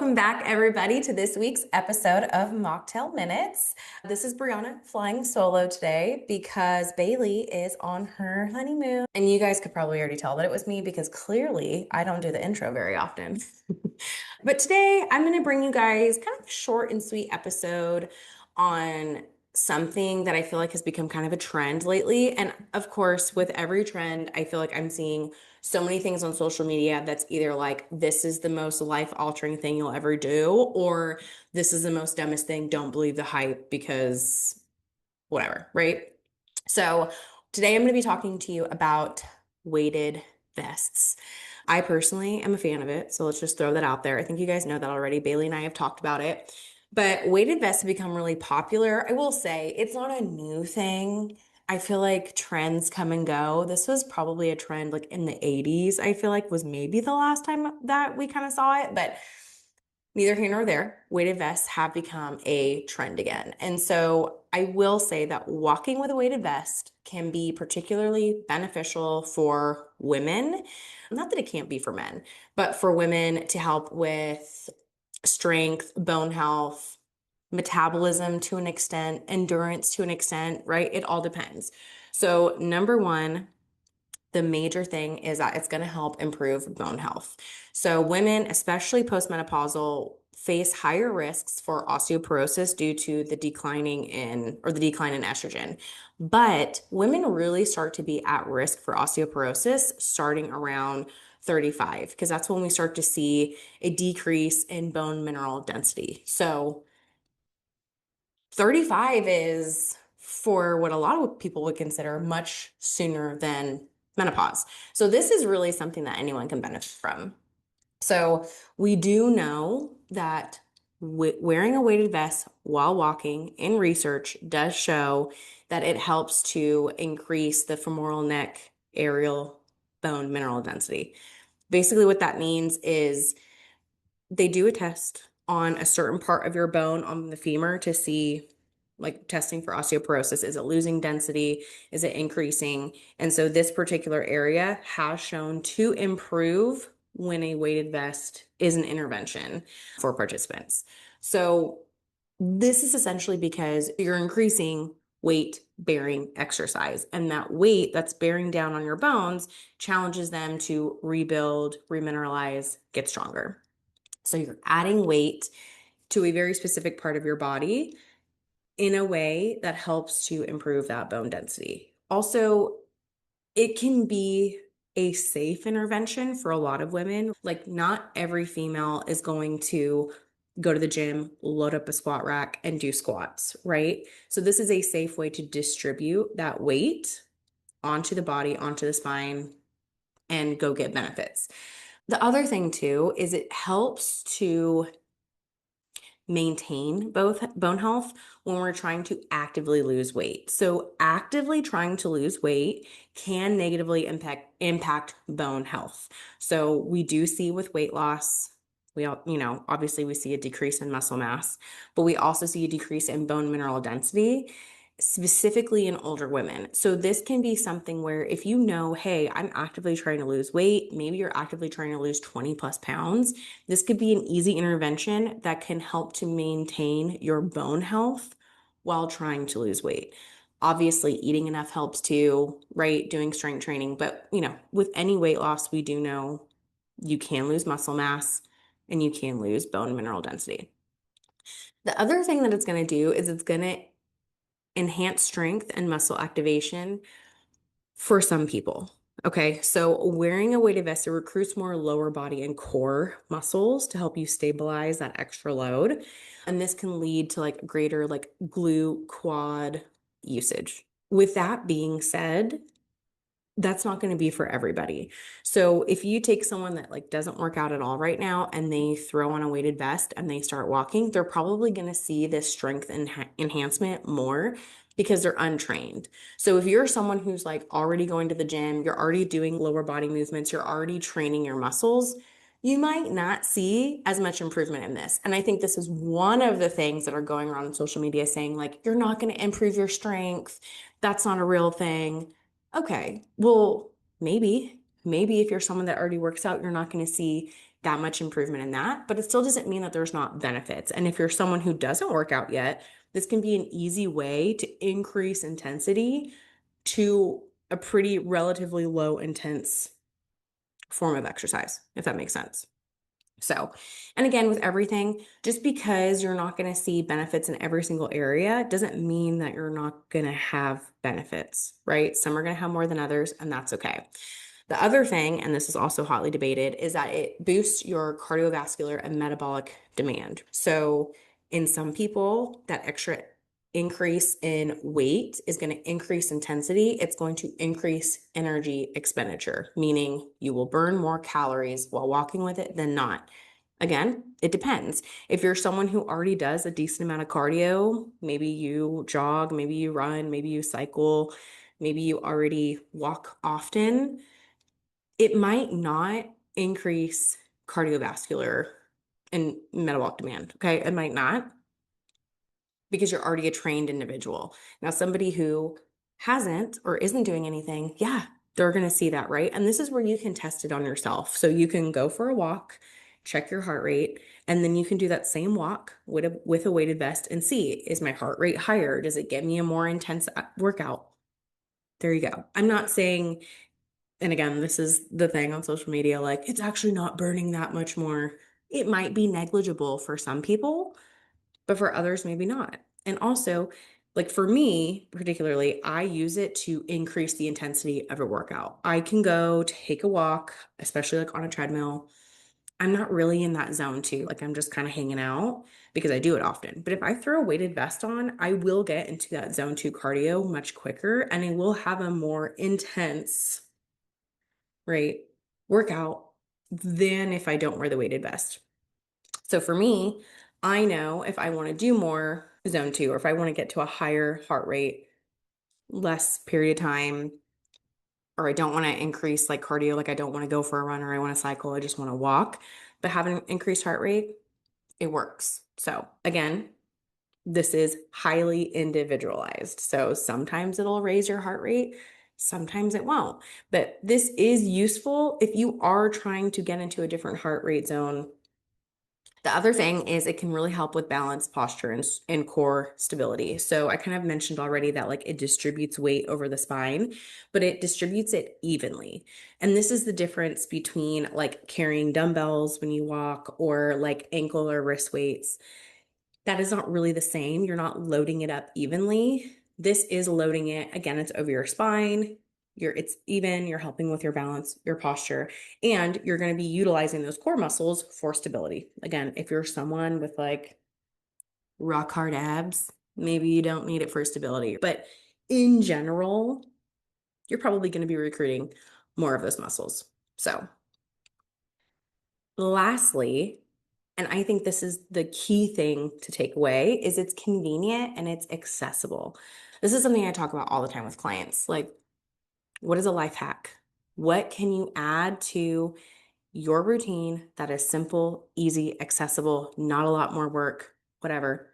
Welcome back, everybody, to this week's episode of Mocktail Minutes. This is Brianna flying solo today because Bailey is on her honeymoon. And you guys could probably already tell that it was me because clearly I don't do the intro very often. But today I'm going to bring you guys kind of a short and sweet episode on something that I feel like has become kind of a trend lately. And of course, with every trend, I feel like I'm seeing so many things on social media that's either like, this is the most life-altering thing you'll ever do, or this is the most dumbest thing. Don't believe the hype because whatever, right? So today I'm going to be talking to you about weighted vests. I personally am a fan of it, so let's just throw that out there. I think you guys know that already. Bailey and I have talked about it. But weighted vests have become really popular. I will say it's not a new thing. I feel like trends come and go. This was probably a trend like in the 80s, I feel like was maybe the last time that we kind of saw it, but neither here nor there. Weighted vests have become a trend again. And so I will say that walking with a weighted vest can be particularly beneficial for women. Not that it can't be for men, but for women to help with strength, bone health, metabolism to an extent, endurance to an extent, right? It all depends. So, number one, the major thing is that it's going to help improve bone health. So, women, especially postmenopausal, face higher risks for osteoporosis due to the decline in estrogen. But women really start to be at risk for osteoporosis starting around 35, because that's when we start to see a decrease in bone mineral density. So 35 is, for what a lot of people would consider, much sooner than menopause. So this is really something that anyone can benefit from. So we do know that wearing a weighted vest while walking in research does show that it helps to increase the femoral neck areal bone mineral density. Basically, what that means is they do a test on a certain part of your bone on the femur to see, like testing for osteoporosis. Is it losing density? Is it increasing? And so this particular area has shown to improve when a weighted vest is an intervention for participants. So this is essentially because you're increasing weight bearing exercise, and that weight that's bearing down on your bones challenges them to rebuild, remineralize, get stronger. So you're adding weight to a very specific part of your body in a way that helps to improve that bone density. Also, it can be a safe intervention for a lot of women. Like, not every female is going to go to the gym, load up a squat rack, and do squats, right? So this is a safe way to distribute that weight onto the body, onto the spine, and go get benefits. The other thing too is it helps to maintain both bone health when we're trying to actively lose weight. So actively trying to lose weight can negatively impact bone health. So we do see with weight loss, we all, obviously we see a decrease in muscle mass, but we also see a decrease in bone mineral density, specifically in older women. So this can be something where if you know, hey, I'm actively trying to lose weight, maybe you're actively trying to lose 20 plus pounds, this could be an easy intervention that can help to maintain your bone health while trying to lose weight. Obviously, eating enough helps too, right? Doing strength training, but with any weight loss, we do know you can lose muscle mass and you can lose bone mineral density. The other thing that it's going to do is it's going to enhance strength and muscle activation for some people. Okay, so wearing a weighted vest, it recruits more lower body and core muscles to help you stabilize that extra load. And this can lead to like greater like glute quad usage. With that being said, that's not going to be for everybody. So if you take someone that like doesn't work out at all right now and they throw on a weighted vest and they start walking, they're probably going to see this strength enhancement more because they're untrained. So if you're someone who's like already going to the gym, you're already doing lower body movements, you're already training your muscles, you might not see as much improvement in this. And I think this is one of the things that are going around on social media saying like, you're not going to improve your strength. That's not a real thing. Okay, well, maybe if you're someone that already works out, you're not going to see that much improvement in that, but it still doesn't mean that there's not benefits. And if you're someone who doesn't work out yet, this can be an easy way to increase intensity to a pretty relatively low intense form of exercise, if that makes sense. So, and again, with everything, just because you're not going to see benefits in every single area doesn't mean that you're not going to have benefits, right? Some are going to have more than others, and that's okay. The other thing, and this is also hotly debated, is that it boosts your cardiovascular and metabolic demand. So, in some people, that extra increase in weight is going to increase intensity. It's going to increase energy expenditure, meaning you will burn more calories while walking with it than not. Again, it depends. If you're someone who already does a decent amount of cardio, maybe you jog, maybe you run, maybe you cycle, maybe you already walk often, it might not increase cardiovascular and metabolic demand. Okay. It might not, because you're already a trained individual. Now, somebody who hasn't or isn't doing anything, yeah, they're going to see that, right? And this is where you can test it on yourself. So you can go for a walk, check your heart rate, and then you can do that same walk with a weighted vest and see, is my heart rate higher? Does it give me a more intense workout? There you go. I'm not saying, and again, this is the thing on social media, like it's actually not burning that much more. It might be negligible for some people, but for others, maybe not. And also, like for me, particularly, I use it to increase the intensity of a workout. I can go take a walk, especially like on a treadmill. I'm not really in that zone too. Like I'm just kind of hanging out because I do it often. But if I throw a weighted vest on, I will get into that zone 2 cardio much quicker and I will have a more intense, right, workout than if I don't wear the weighted vest. So for me, I know if I want to do more zone 2 or if I want to get to a higher heart rate, less period of time, or I don't want to increase like cardio, like I don't want to go for a run or I want to cycle, I just want to walk, but having an increased heart rate, it works. So again, this is highly individualized. So sometimes it'll raise your heart rate, sometimes it won't. But this is useful if you are trying to get into a different heart rate zone. The other thing is it can really help with balance, posture, and core stability. So I kind of mentioned already that like it distributes weight over the spine, but it distributes it evenly. And this is the difference between like carrying dumbbells when you walk or like ankle or wrist weights. That is not really the same. You're not loading it up evenly. This is loading it. Again, it's over your spine. It's even, you're helping with your balance, your posture, and you're going to be utilizing those core muscles for stability. Again, if you're someone with like rock hard abs, maybe you don't need it for stability. But in general, you're probably going to be recruiting more of those muscles. So, lastly, and I think this is the key thing to take away, is it's convenient and it's accessible. This is something I talk about all the time with clients. Like, what is a life hack? What can you add to your routine that is simple, easy, accessible, not a lot more work, whatever?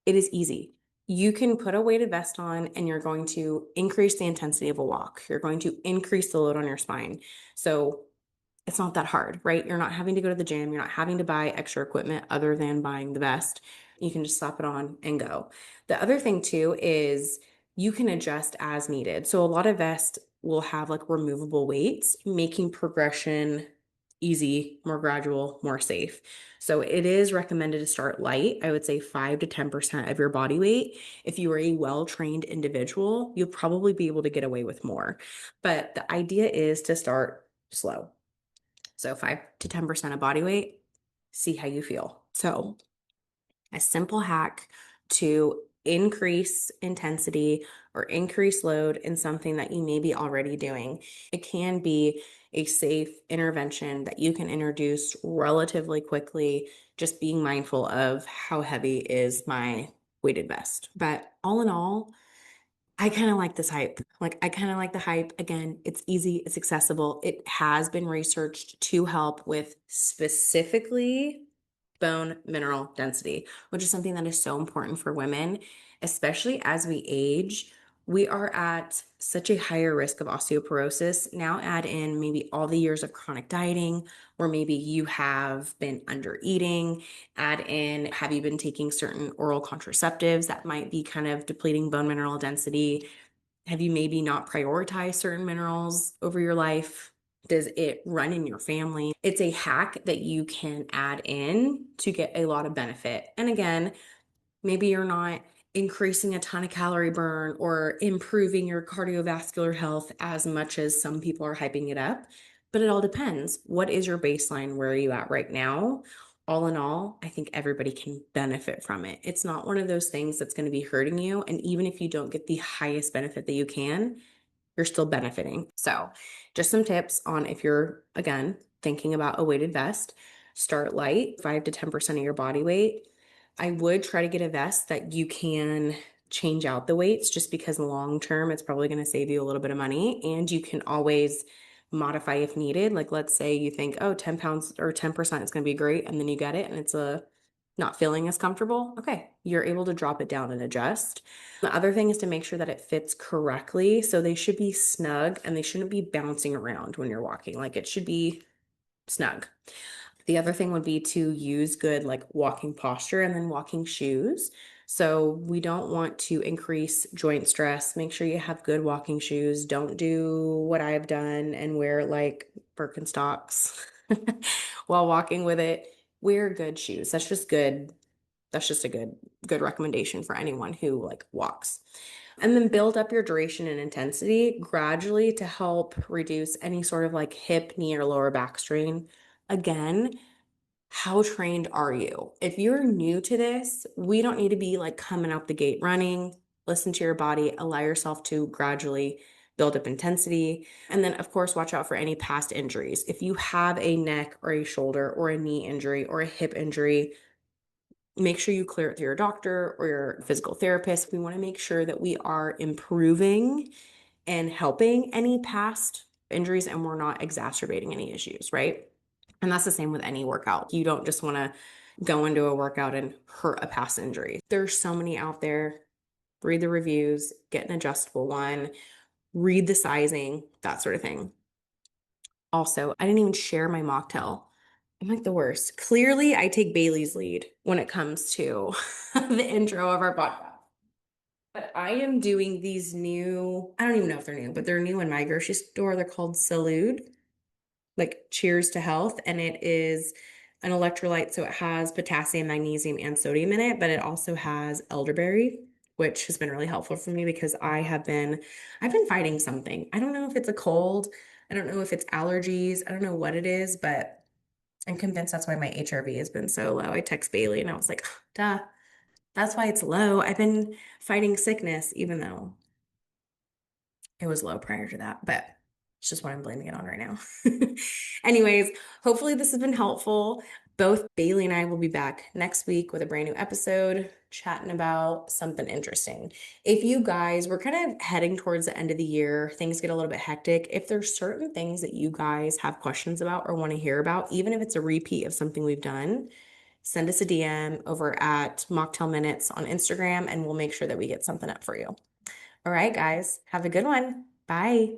It is easy. You can put a weighted vest on and you're going to increase the intensity of a walk. You're going to increase the load on your spine. So it's not that hard, right? You're not having to go to the gym. You're not having to buy extra equipment other than buying the vest. You can just slap it on and go. The other thing too is you can adjust as needed. So a lot of vests will have like removable weights, making progression easy, more gradual, more safe. So it is recommended to start light. I would say 5 to 10% of your body weight. If you are a well-trained individual, you'll probably be able to get away with more. But the idea is to start slow. So 5 to 10% of body weight, see how you feel. So a simple hack to increase intensity or increase load in something that you may be already doing. It can be a safe intervention that you can introduce relatively quickly, just being mindful of how heavy is my weighted vest. But all in all, I kind of like this hype. Like, I kind of like the hype. Again, it's easy, it's accessible. It has been researched to help with specifically bone mineral density, which is something that is so important for women, especially as we age. we are at such a higher risk of osteoporosis. Now add in maybe all the years of chronic dieting, or maybe you have been under eating. Add in, have you been taking certain oral contraceptives that might be kind of depleting bone mineral density? Have you maybe not prioritized certain minerals over your life? Does it run in your family? It's a hack that you can add in to get a lot of benefit. And again, maybe you're not increasing a ton of calorie burn or improving your cardiovascular health as much as some people are hyping it up, but it all depends. What is your baseline? Where are you at right now? All in all, I think everybody can benefit from it. It's not one of those things that's going to be hurting you. And even if you don't get the highest benefit that you can, you're still benefiting. So, just some tips on if you're, again, thinking about a weighted vest, start light, 5 to 10% of your body weight. I would try to get a vest that you can change out the weights just because long term it's probably going to save you a little bit of money, and you can always modify if needed. Like, let's say you think, oh, 10 pounds or 10% is going to be great, and then you get it and it's not feeling as comfortable. Okay, you're able to drop it down and adjust. The other thing is to make sure that it fits correctly. So they should be snug and they shouldn't be bouncing around when you're walking. Like, it should be snug. The other thing would be to use good like walking posture and then walking shoes. So we don't want to increase joint stress. Make sure you have good walking shoes. Don't do what I've done and wear like Birkenstocks while walking with it. Wear good shoes. That's just good. That's just a good recommendation for anyone who like walks. And then build up your duration and intensity gradually to help reduce any sort of like hip, knee, or lower back strain. Again, how trained are you? If you're new to this, we don't need to be like coming out the gate running. Listen to your body, allow yourself to gradually build up intensity. And then, of course, watch out for any past injuries. If you have a neck or a shoulder or a knee injury or a hip injury, make sure you clear it through your doctor or your physical therapist. We want to make sure that we are improving and helping any past injuries and we're not exacerbating any issues, right? And that's the same with any workout. You don't just want to go into a workout and hurt a past injury. There's so many out there. Read the reviews, get an adjustable one, read the sizing, that sort of thing. Also, I didn't even share my mocktail. I'm like the worst. Clearly, I take Bailey's lead when it comes to the intro of our podcast. But I am doing these new, I don't even know if they're new, but they're new in my grocery store. They're called Salud, like cheers to health. And it is an electrolyte. So it has potassium, magnesium, and sodium in it, but it also has elderberry, which has been really helpful for me because I've been fighting something. I don't know if it's a cold. I don't know if it's allergies. I don't know what it is, but I'm convinced that's why my HRV has been so low. I text Bailey and I was like, duh, that's why it's low. I've been fighting sickness, even though it was low prior to that, but it's just what I'm blaming it on right now. Anyways, hopefully this has been helpful. Both Bailey and I will be back next week with a brand new episode chatting about something interesting. If you guys, we're kind of heading towards the end of the year, things get a little bit hectic. If there's certain things that you guys have questions about or want to hear about, even if it's a repeat of something we've done, send us a DM over at Mocktail Minutes on Instagram and we'll make sure that we get something up for you. All right, guys, have a good one. Bye.